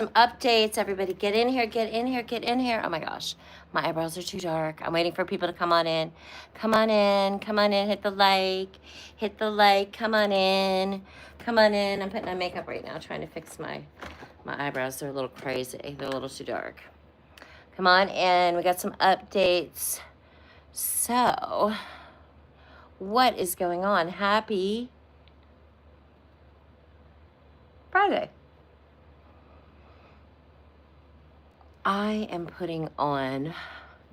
some updates. Everybody get in here, get in here, get in here. Oh my gosh, my eyebrows are too dark. I'm waiting for people to come on in. Come on in, come on in, hit the like, come on in, come on in. I'm putting on makeup right now, trying to fix my eyebrows. They're a little crazy. They're a little too dark. Come on in, we got some updates. So, what is going on? Happy Friday. I am putting on,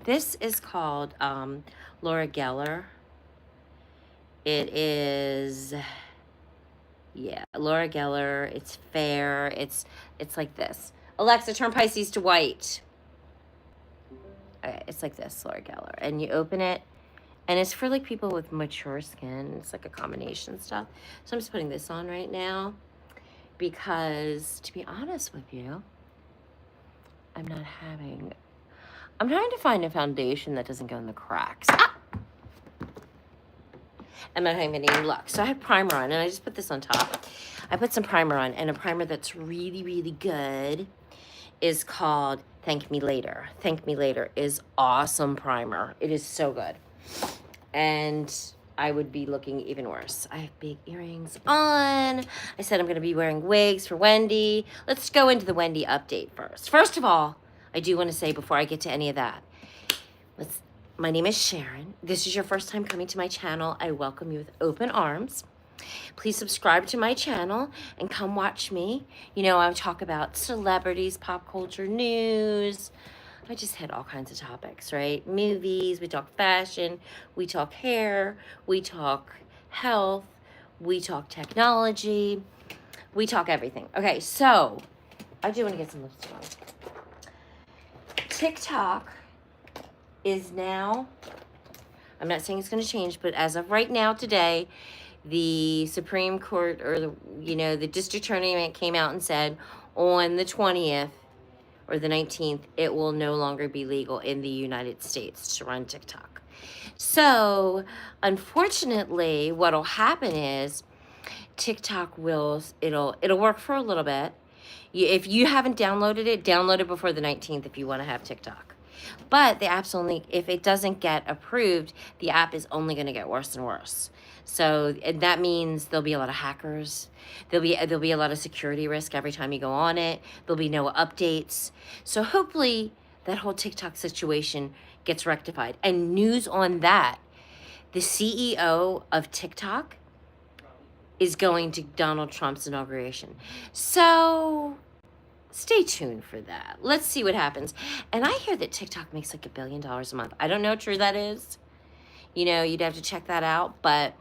this is called Laura Geller. It is, yeah, Laura Geller. It's fair. It's like this. Alexa, turn Pisces to white. Okay, it's like this, Laura Geller. And you open it, and it's for like people with mature skin. It's like a combination stuff. So I'm just putting this on right now because, to be honest with you, I'm trying to find a foundation that doesn't go in the cracks. I'm not having any luck. So I had primer on, and I just put this on top. I put some primer on, and a primer that's really, really good is called Thank Me Later. Thank Me Later is awesome primer. It is so good. And I would be looking even worse. I have big earrings on. I said I'm going to be wearing wigs for Wendy. Let's go into the Wendy update first. First of all, I do want to say before I get to any of that, my name is Sharon. This is your first time coming to my channel. I welcome you with open arms. Please subscribe to my channel and come watch me. You know, I talk about celebrities, pop culture news. I just hit all kinds of topics, right? Movies, we talk fashion, we talk hair, we talk health, we talk technology, we talk everything. Okay, so I do want to get some lipstick on. TikTok is now, I'm not saying it's going to change, but as of right now today, the Supreme Court or the district attorney came out and said on the 20th or the 19th, it will no longer be legal in the United States to run TikTok. So, unfortunately, what'll happen is TikTok it'll work for a little bit. If you haven't downloaded it, download it before the 19th if you want to have TikTok. But the app's only, if it doesn't get approved, the app is only going to get worse and worse. So and that means there'll be a lot of hackers. There'll be a lot of security risk every time you go on it. There'll be no updates. So hopefully that whole TikTok situation gets rectified. And news on that, the CEO of TikTok is going to Donald Trump's inauguration. So stay tuned for that. Let's see what happens. And I hear that TikTok makes like $1 billion a month. I don't know how true that is. You know, you'd have to check that out, but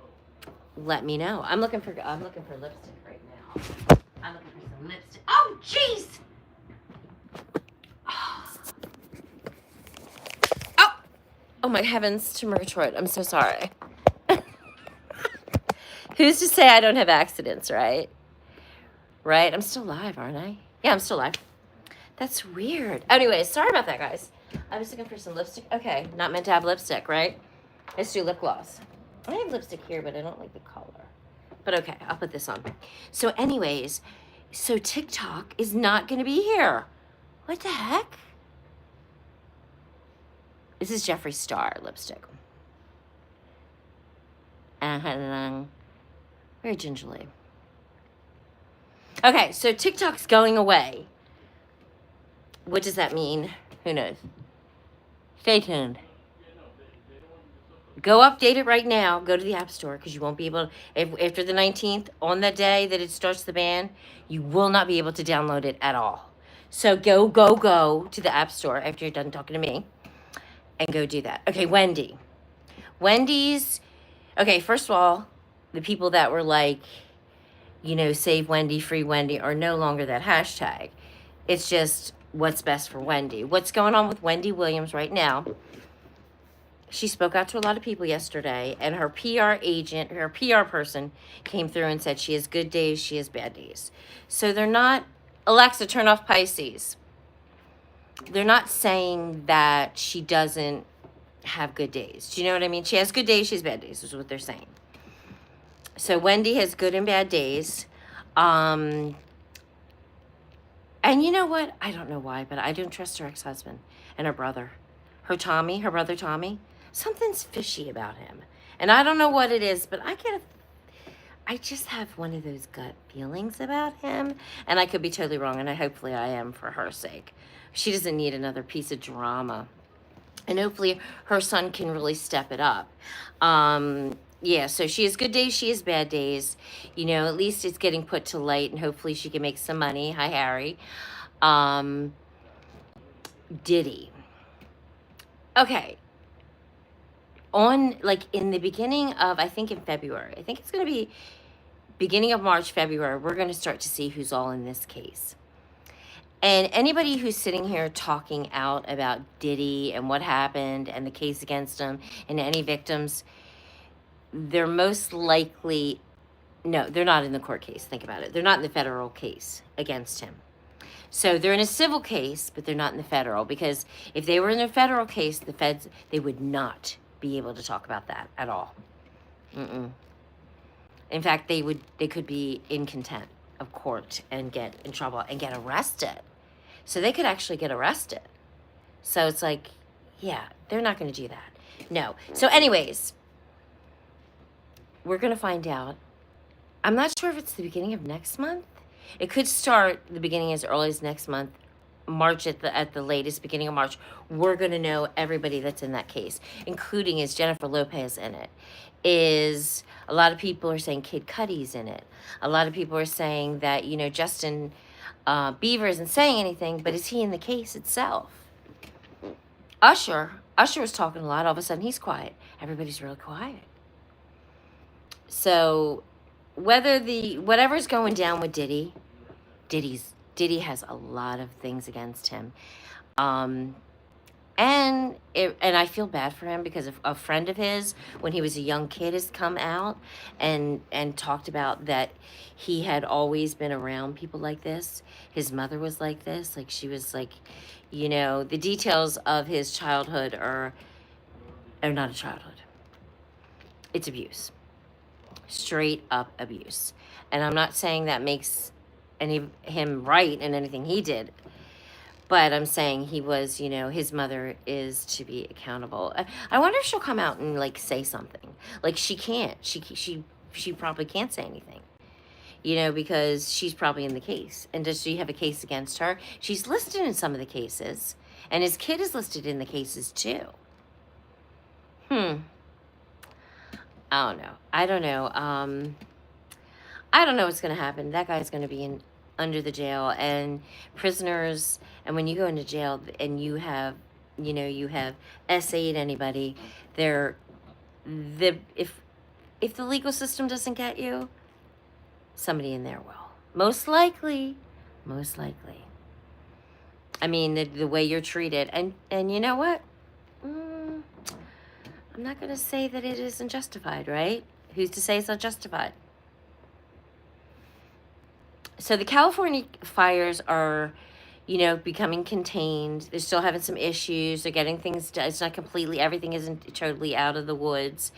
let me know. I'm looking for lipstick right now. I'm looking for some lipstick. Oh, jeez. Oh my heavens to Murgatroyd. I'm so sorry. Who's to say I don't have accidents, right? Right? I'm still alive, aren't I? Yeah, I'm still alive. That's weird. Anyways, sorry about that, guys. I was looking for some lipstick. Okay, not meant to have lipstick, right? Let's do lip gloss. I have lipstick here, but I don't like the color. But okay, I'll put this on. So anyways, so TikTok is not going to be here. What the heck? This is Jeffree Star lipstick. Very gingerly. Okay, so TikTok's going away. What does that mean? Who knows? Stay tuned. Go update it right now. Go to the App Store because you won't be able to, after the 19th, on that day that it starts the ban, you will not be able to download it at all. So go to the App Store after you're done talking to me and go do that. Okay, Wendy. Wendy's, okay, first of all, the people that were like, save Wendy, free Wendy are no longer that hashtag. It's just what's best for Wendy. What's going on with Wendy Williams right now? She spoke out to a lot of people yesterday, and her PR agent, her PR person, came through and said she has good days, she has bad days. So they're not, Alexa, turn off Pisces. They're not saying that she doesn't have good days. Do you know what I mean? She has good days, she has bad days, is what they're saying. So Wendy has good and bad days. I And you know what? I don't know why, but I don't trust her ex-husband and her brother. Her brother Tommy. Something's fishy about him. And I don't know what it is, but I just have one of those gut feelings about him. And I could be totally wrong, and hopefully I am for her sake. She doesn't need another piece of drama. And hopefully her son can really step it up. Yeah, so she has good days, she has bad days. You know, at least it's getting put to light, and hopefully she can make some money. Hi, Harry. Diddy. Okay. On, like, in the beginning of, I think in February, I think it's going to be beginning of March, February, we're going to start to see who's all in this case. And anybody who's sitting here talking out about Diddy and what happened and the case against him and any victims, they're most likely, no, they're not in the court case. Think about it. They're not in the federal case against him. So they're in a civil case, but they're not in the federal, because if they were in a federal case, the feds, they would not be able to talk about that at all. In fact, they could be in contempt of court and get in trouble and get arrested. So they could actually get arrested. So it's like, yeah, they're not going to do that. No. So anyways, we're going to find out. I'm not sure if it's the beginning of next month. It could start the beginning as early as next month, March at the latest, beginning of March. We're going to know everybody that's in that case, including is Jennifer Lopez in it. Is a lot of people are saying Kid Cudi's in it. A lot of people are saying that, you know, Justin Bieber isn't saying anything, but is he in the case itself? Usher was talking a lot. All of a sudden, he's quiet. Everybody's really quiet. So whatever's going down with Diddy has a lot of things against him. And I feel bad for him, because a friend of his, when he was a young kid, has come out and talked about that he had always been around people like this. His mother was like this. Like, she was like, you know, the details of his childhood are not a childhood. It's abuse. Straight up abuse. And I'm not saying that makes him right in anything he did. But I'm saying he was, you know, his mother is to be accountable. I wonder if she'll come out and, like, say something. Like, she can't. She probably can't say anything. You know, because she's probably in the case. And does she have a case against her? She's listed in some of the cases. And his kid is listed in the cases, too. I don't know. I don't know what's going to happen. That guy's going to be under the jail, and prisoners, and when you go into jail and you have SA'd anybody, if the legal system doesn't get you, somebody in there will. Most likely. I mean, the way you're treated, and you know what? I'm not going to say that it isn't justified, right? Who's to say it's not justified? So the California fires are, you know, becoming contained. They're still having some issues. They're getting things done. It's not completely, everything isn't totally out of the woods.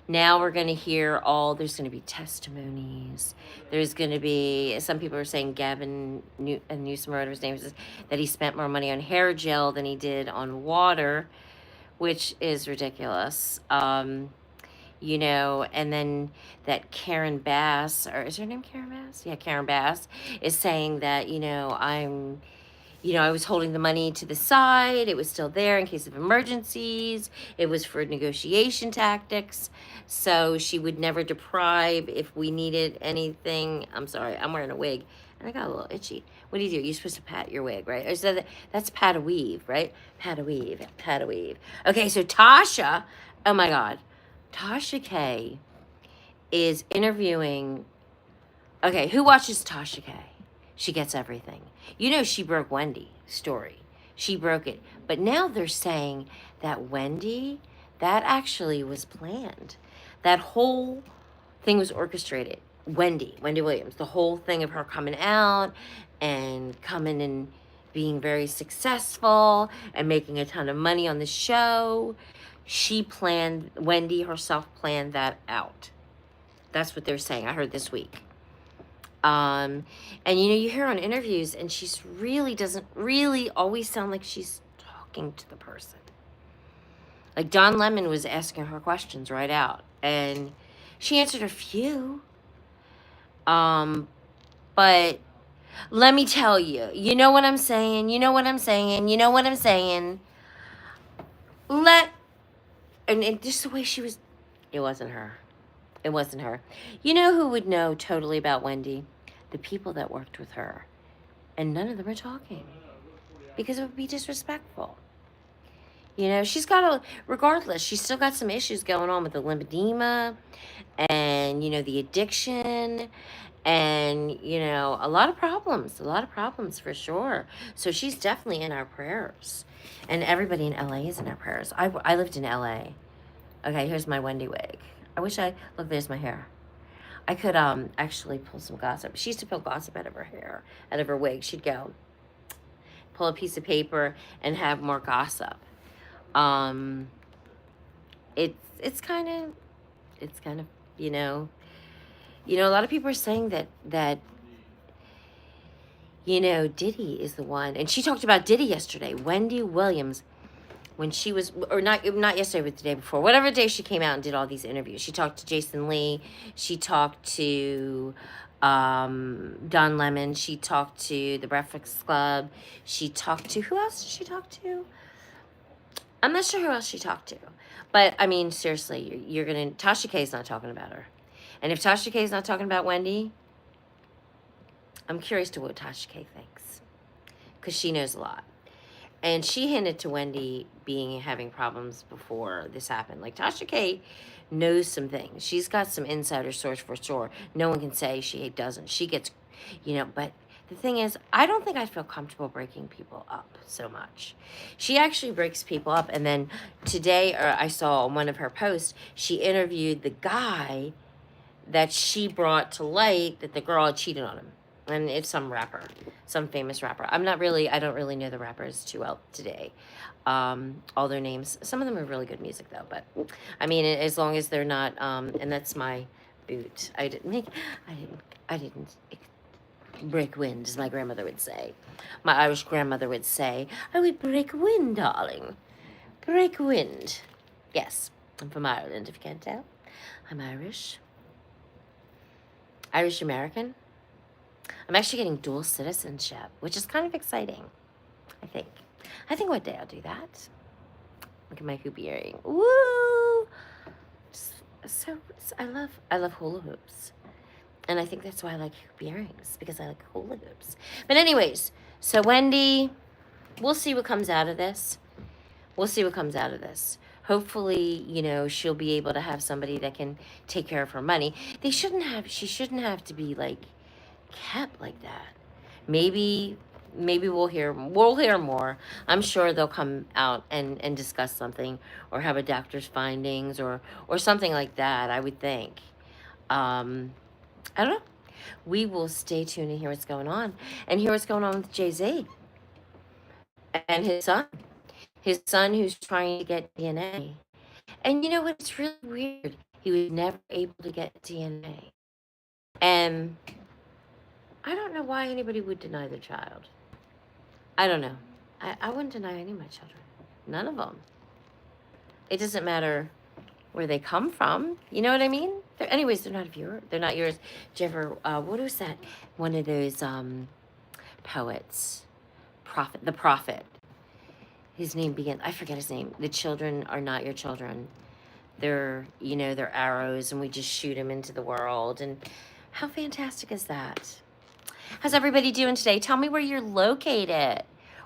Now we're going to hear there's going to be testimonies. There's going to be, some people are saying Gavin Newsom, whatever his name is, that he spent more money on hair gel than he did on water, which is ridiculous. You know, and then that Karen Bass, or is her name Karen Bass? Yeah, Karen Bass is saying that, you know, I was holding the money to the side. It was still there in case of emergencies. It was for negotiation tactics. So she would never deprive if we needed anything. I'm sorry, I'm wearing a wig and I got a little itchy. What do? You're supposed to pat your wig, right? Or so that's pat a weave, right? Pat a weave. Okay, so Tasha, oh my God. Tasha K is interviewing. Okay, who watches Tasha K? She gets everything. You know, she broke Wendy's story. She broke it. But now they're saying that Wendy, that actually was planned. That whole thing was orchestrated. Wendy Williams, the whole thing of her coming out and coming and being very successful and making a ton of money on the show. Wendy herself planned that out. That's what they're saying. I heard this week. And you hear on interviews, and she's really doesn't really always sound like she's talking to the person. Like Don Lemon was asking her questions right out, and she answered a few. But let me tell you, you know what I'm saying? You know what I'm saying? You know what I'm saying? And just the way she was, it wasn't her. It wasn't her. You know who would know totally about Wendy? The people that worked with her. And none of them are talking because it would be disrespectful. She's got regardless, she's still got some issues going on with the lymphedema and, the addiction and, a lot of problems for sure. So she's definitely in our prayers. And everybody in LA is in our prayers. I lived in LA. Okay, here's my Wendy wig. Look, there's my hair. I could actually pull some gossip. She used to pull gossip out of her hair, out of her wig. She'd go pull a piece of paper and have more gossip. It's kind of a lot of people are saying that Diddy is the one, and she talked about Diddy yesterday. Wendy Williams, when she was, or not yesterday, but the day before, whatever day she came out and did all these interviews. She talked to Jason Lee. She talked to Don Lemon. She talked to the Breakfast Club. She talked to, who else did she talk to? I'm not sure who else she talked to. But, I mean, seriously, Tasha K's not talking about her. And if Tasha K's not talking about Wendy, I'm curious to what Tasha K thinks. Because she knows a lot. And she hinted to Wendy having problems before this happened. Like, Tasha K knows some things. She's got some insider source for sure. No one can say she doesn't. She gets, but the thing is, I don't think I feel comfortable breaking people up so much. She actually breaks people up. And then today, I saw on one of her posts, she interviewed the guy that she brought to light that the girl had cheated on him. And it's some rapper, some famous rapper. I don't really know the rappers too well today. All their names. Some of them are really good music though, but I mean, as long as they're not, and that's my boot. I didn't break wind, as my grandmother would say. My Irish grandmother would say, I would break wind, darling. Break wind. Yes, I'm from Ireland, if you can't tell. I'm Irish. Irish American. I'm actually getting dual citizenship, which is kind of exciting, I think. I think one day I'll do that. Look at my hoop earring. Woo! I love hula hoops. And I think that's why I like hoop earrings, because I like hula hoops. But anyways, so Wendy, we'll see what comes out of this. Hopefully, she'll be able to have somebody that can take care of her money. She shouldn't have to be like kept like that. Maybe we'll hear more. I'm sure they'll come out and discuss something, or have a doctor's findings, or something like that, I would think. I don't know. We will stay tuned and hear what's going on. And hear what's going on with Jay-Z and his son who's trying to get DNA. And you know what? It's really weird. He was never able to get DNA. And I don't know why anybody would deny their child. I don't know. I wouldn't deny any of my children. None of them. It doesn't matter where they come from. You know what I mean? They're not of yours. They're not yours. Did you ever, what was that? One of those poets. The Prophet. His name begins, I forget his name. The children are not your children. They're arrows, and we just shoot them into the world. And how fantastic is that? How's everybody doing today? Tell me where you're located.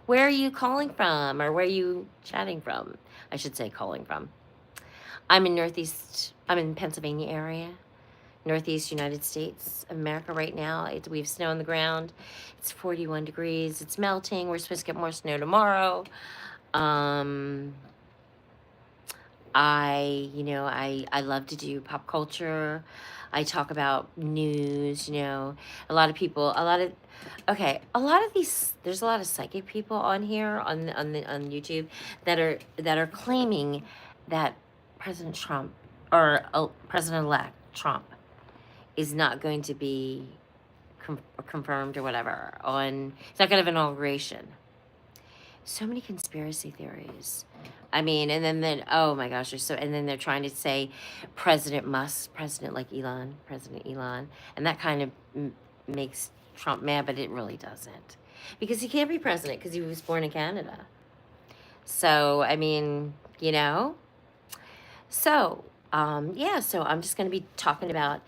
Where are you calling from, or where are you chatting from? I should say calling from. I'm in Pennsylvania area, Northeast United States of America right now. We have snow on the ground. It's 41 degrees. It's melting. We're supposed to get more snow tomorrow. I love to do pop culture. I talk about news, a lot of these, there's a lot of psychic people on here on YouTube that are claiming that President Trump, or President-elect Trump, is not going to be confirmed or whatever. It's not going to have an inauguration. So many conspiracy theories. I mean, and then oh my gosh, and then they're trying to say President Musk, President Elon, and that kind of makes Trump mad, but it really doesn't, because he can't be president because he was born in Canada. So I mean, so yeah, so I'm just going to be talking about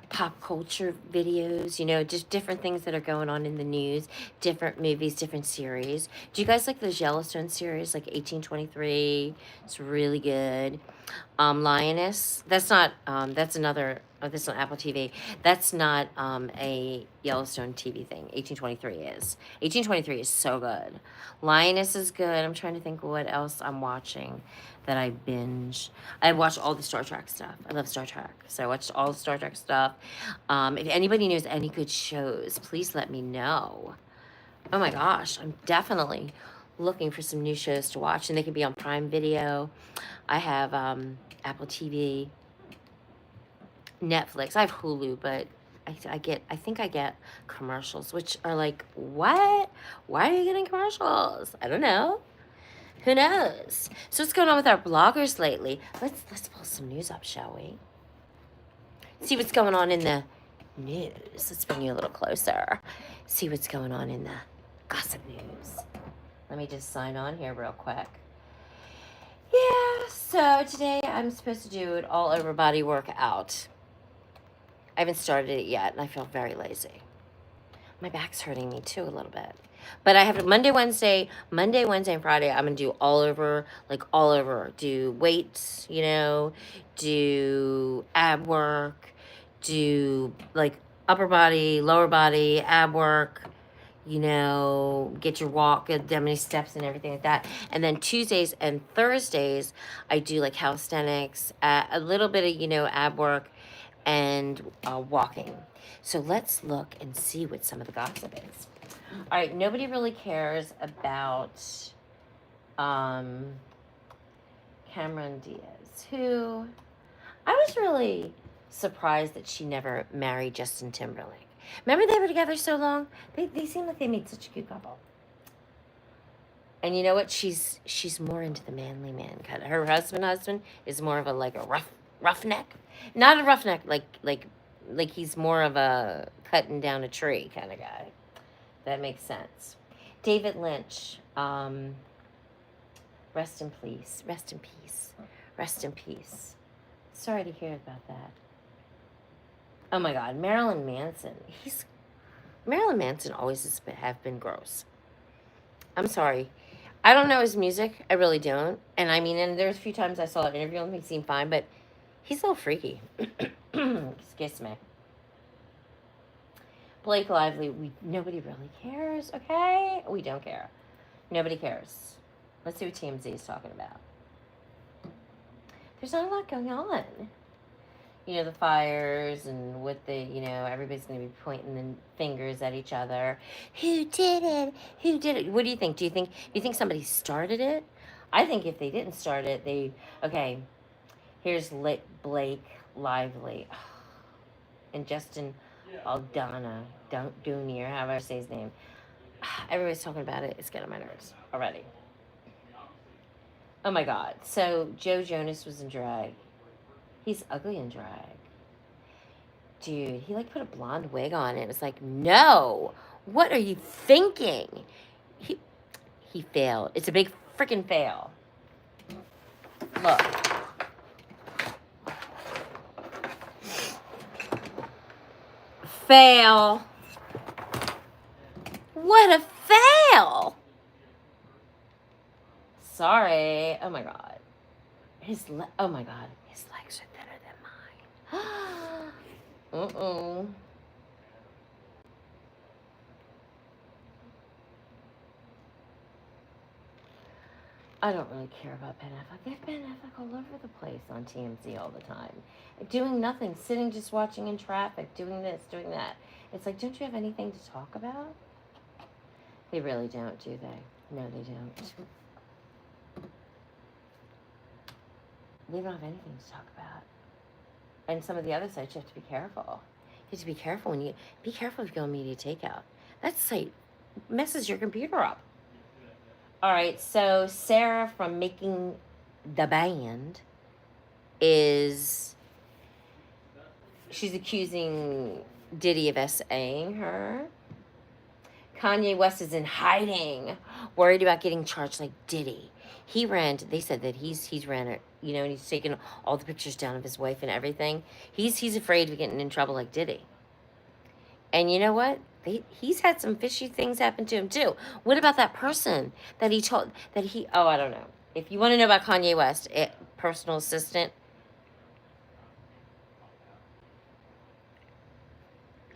pop culture videos, just different things that are going on in the news, different movies, different series. Do you guys like those Yellowstone series, like 1823? It's really good. Lioness, that's not, that's another, that's on Apple TV. That's not a Yellowstone TV thing. 1823 is. 1823 is so good. Lioness is good. I'm trying to think what else I'm watching that I binge. I watch all the Star Trek stuff. I love Star Trek. So I watched all the Star Trek stuff. If anybody knows any good shows, please let me know. Oh my gosh, I'm definitely looking for some new shows to watch, and they can be on Prime Video. I have Apple TV, Netflix. I have Hulu, but I think I get commercials, which are like, what? Why are you getting commercials? I don't know. Who knows? So what's going on with our bloggers lately? Let's pull some news up, shall we? See what's going on in the news. Let's bring you a little closer. See what's going on in the gossip news. Let me just sign on here real quick. Yeah, so today I'm supposed to do an all-over body workout. I haven't started it yet, and I feel very lazy. My back's hurting me too a little bit. But I have Monday, Wednesday, and Friday, I'm going to do all over. Do weights, do ab work, do like upper body, lower body, ab work, get your walk, get that many steps and everything like that. And then Tuesdays and Thursdays, I do like calisthenics, a little bit of, ab work and walking. So let's look and see what some of the gossip is. All right, nobody really cares about Cameron Diaz, who I was really surprised that she never married Justin Timberlake. Remember they were together so long? They seem like they made such a cute couple. And you know what? She's more into the manly man kind of. Her husband is more of a roughneck. Not a roughneck like he's more of a cutting down a tree kind of guy. That makes sense. David Lynch, rest in peace. Rest in peace. Rest in peace. Sorry to hear about that. Oh my God, Marilyn Manson. Marilyn Manson always have been gross. I'm sorry. I don't know his music. I really don't. And I mean, and there's a few times I saw an interview with him. He seemed fine, but he's a little freaky. Excuse me. Blake Lively, nobody really cares, okay? We don't care. Nobody cares. Let's see what TMZ is talking about. There's not a lot going on. The fires and what everybody's going to be pointing the fingers at each other. Who did it? Who did it? What do you think? Do you think somebody started it? I think if they didn't start it, okay, here's Blake Lively and Justin Aldana, Dooney, or however I say his name. Everybody's talking about it. It's getting on my nerves already. Oh my God. So Joe Jonas was in drag. He's ugly in drag. Dude, he put a blonde wig on and it was like, no, what are you thinking? He failed. It's a big freaking fail. Look. Fail. What a fail. Sorry. Oh my God. Oh my God. His legs are thinner than mine. Uh-oh. I don't really care about Ben Affleck. They have Ben Affleck all over the place on TMZ all the time. Doing nothing, sitting just watching in traffic, doing this, doing that. It's like, don't you have anything to talk about? They really don't, do they? No, they don't. They don't have anything to talk about. And some of the other sites, you have to be careful. You have to be careful when you be careful if you go on media takeout. That site messes your computer up. All right, so Sarah from Making the Band she's accusing Diddy of SAing her. Kanye West is in hiding, worried about getting charged like Diddy. They said that he's ran it, and he's taken all the pictures down of his wife and everything. He's afraid of getting in trouble like Diddy. And you know what? He's had some fishy things happen to him too. What about that person that I don't know. If you want to know about Kanye West, personal assistant,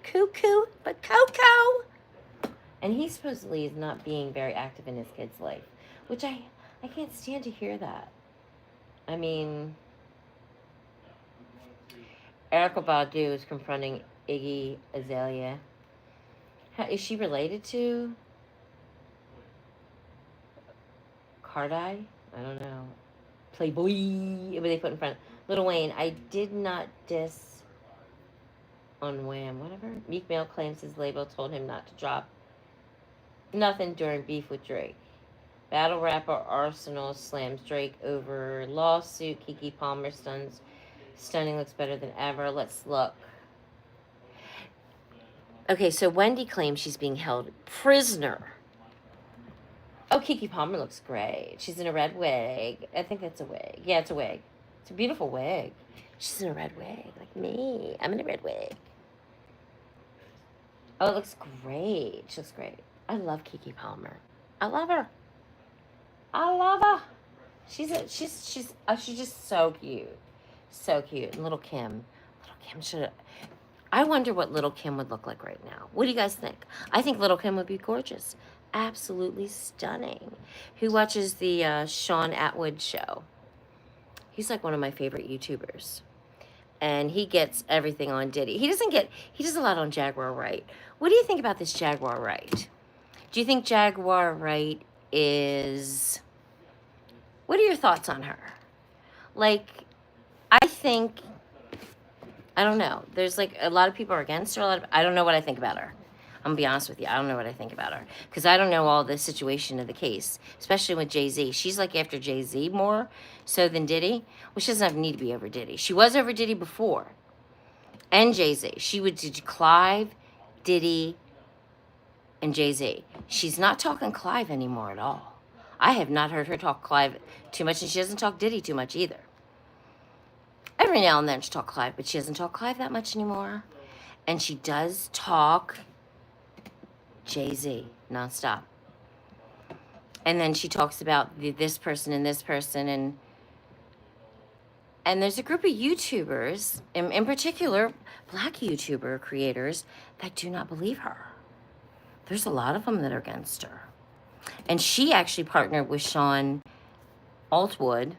cuckoo, but Coco. And he supposedly is not being very active in his kid's life, which I can't stand to hear that. I mean, Erykah Badu is confronting Iggy Azalea. Is she related to Cardi? I don't know. Playboy. What they put in front. Lil Wayne. I did not diss on Wham. Whatever. Meek Mill claims his label told him not to drop nothing during beef with Drake. Battle rapper Arsenal slams Drake over lawsuit. Keke Palmer stunning looks better than ever. Let's look. Okay, so Wendy claims she's being held prisoner. Oh, Keke Palmer looks great. She's in a red wig. I think that's a wig. Yeah, it's a wig. It's a beautiful wig. She's in a red wig, like me. I'm in a red wig. Oh, it looks great. She looks great. I love Keke Palmer. I love her. She's just so cute. So cute. And Little Kim should. I wonder what Little Kim would look like right now. What do you guys think? I think Little Kim would be gorgeous. Absolutely stunning. Who watches the Sean Atwood show? He's like one of my favorite YouTubers. And he gets everything on Diddy. He does a lot on Jaguar Wright. What do you think about this Jaguar Wright? Do you think Jaguar Wright is... What are your thoughts on her? Like, I don't know. There's like a lot of people are against her. I don't know what I think about her. I'm going to be honest with you. I don't know what I think about her. Because I don't know all the situation of the case. Especially with Jay-Z. She's like after Jay-Z more so than Diddy. Well, she doesn't need to be over Diddy. She was over Diddy before. And Jay-Z. She would do Clive, Diddy, and Jay-Z. She's not talking Clive anymore at all. I have not heard her talk Clive too much. And she doesn't talk Diddy too much either. Every now and then she talk Clive. But she doesn't talk Clive that much anymore. And she does talk... Jay-Z nonstop. And then she talks about this person and this person, and there's a group of YouTubers, in particular black YouTuber creators, that do not believe her. There's a lot of them that are against her. And she actually partnered with Sean Altwood,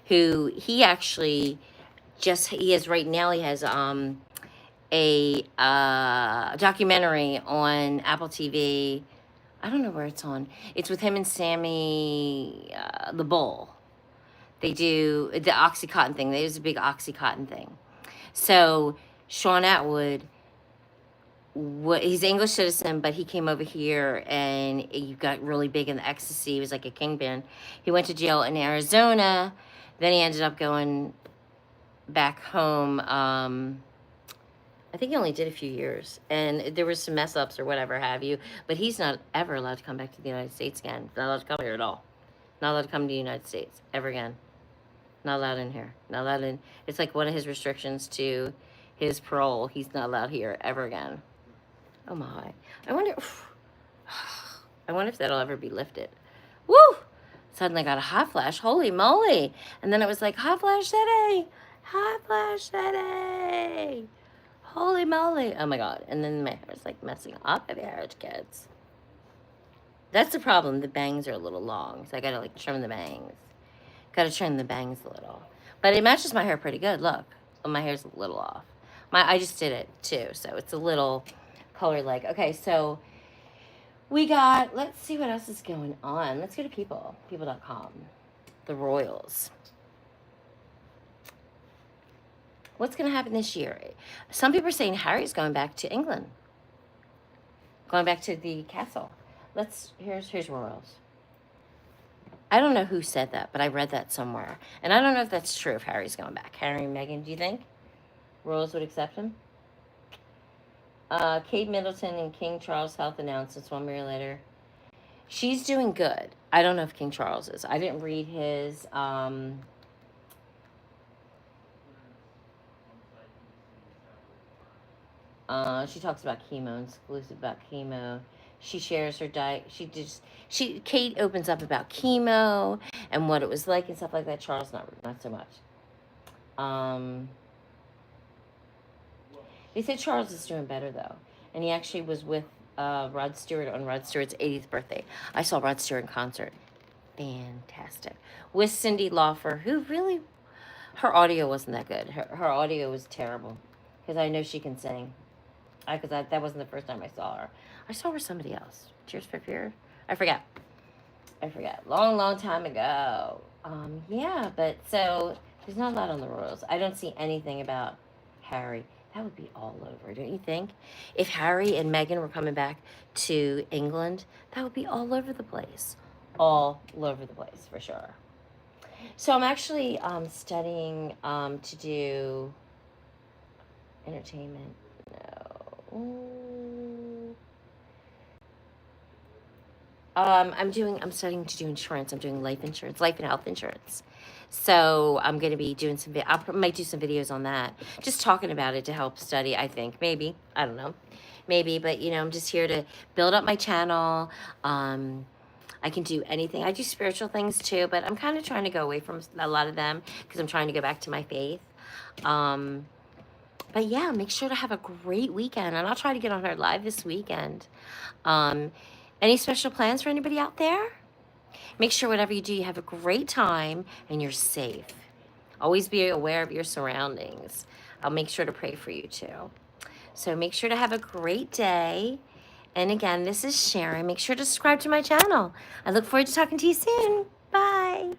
who he has a documentary on Apple TV. I don't know where it's on. It's with him and Sammy the Bull. They do the Oxycontin thing. There's a big Oxycontin thing. So Sean Atwood, he's an English citizen, but he came over here and he got really big in the ecstasy. He was like a kingpin. He went to jail in Arizona. Then he ended up going back home. I think he only did a few years, and there was some mess ups or whatever have you, but he's not ever allowed to come back to the United States again. Not allowed to come here at all. Not allowed to come to the United States ever again. Not allowed in here. Not allowed in. It's like one of his restrictions to his parole. He's not allowed here ever again. Oh my. I wonder if that'll ever be lifted. Woo! Suddenly got a hot flash. Holy moly. And then it was like, hot flash city. Hot flash city. Holy moly. Oh my God. And then my hair is like messing up. Have you heard, kids? That's the problem. The bangs are a little long. So I gotta like trim the bangs. Gotta trim the bangs a little. But it matches my hair pretty good. Look. Oh, my hair's a little off. I just did it too. So it's a little color like. Okay, so we got, let's see what else is going on. Let's go to people.com. The Royals. What's going to happen this year? Some people are saying Harry's going back to England, going back to the castle. Here's Royals. I don't know who said that, but I read that somewhere. And I don't know if that's true, if Harry's going back. Harry and Meghan, do you think Royals would accept him? Kate Middleton and King Charles' health announcements 1 year later. She's doing good. I don't know if King Charles is. I didn't read his... she talks about chemo, exclusive about chemo. She shares her diet. Kate opens up about chemo and what it was like and stuff like that. Charles, not so much. They said Charles is doing better though, and he actually was with Rod Stewart on Rod Stewart's 80th birthday. I saw Rod Stewart in concert. Fantastic. With Cyndi Lauper, who really, her audio wasn't that good. Her audio was terrible, because I know she can sing. That wasn't the first time I saw her. I saw her with somebody else. Tears for Fears? I forget. Long time ago. Yeah, but so there's not a lot on the Royals. I don't see anything about Harry. That would be all over, don't you think? If Harry and Meghan were coming back to England, that would be all over the place. All over the place, for sure. So I'm actually studying to do entertainment. I'm studying to do insurance. I'm doing life insurance, life and health insurance. So I'm going to be doing I might do some videos on that, just talking about it to help study, I think. Maybe. I don't know. Maybe, but, I'm just here to build up my channel. I can do anything. I do spiritual things too, but I'm kind of trying to go away from a lot of them because I'm trying to go back to my faith. But yeah, make sure to have a great weekend, and I'll try to get on her live this weekend. Any special plans for anybody out there? Make sure whatever you do, you have a great time and you're safe. Always be aware of your surroundings. I'll make sure to pray for you too. So make sure to have a great day. And again, this is Sharon. Make sure to subscribe to my channel. I look forward to talking to you soon. Bye.